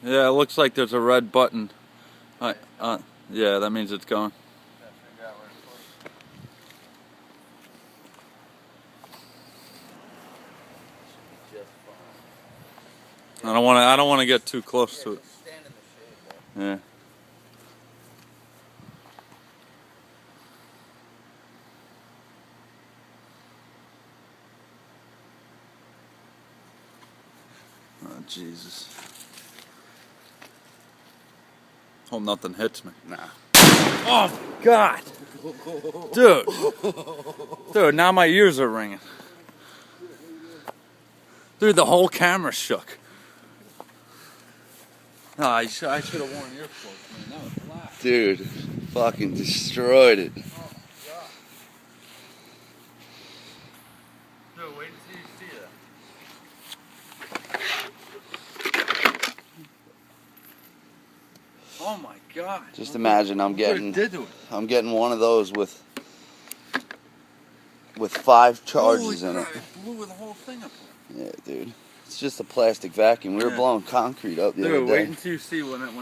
Yeah, it looks like there's a red button. Yeah, that means it's going. I don't want to get too close to it. Yeah. Oh, Jesus. Hope nothing hits me. Nah. Oh, God. Dude. Dude, now my ears are ringing. Dude, the whole camera shook. Oh, I should have worn earplugs, man. That was black. Dude, fucking destroyed it. Oh, my God. Dude, wait until you see that. Oh my God! Just imagine I'm getting one of those with 5 charges in it. It blew the whole thing up. Yeah, dude. It's just a plastic vacuum. We were blowing concrete up the other day. Dude, wait until you see when it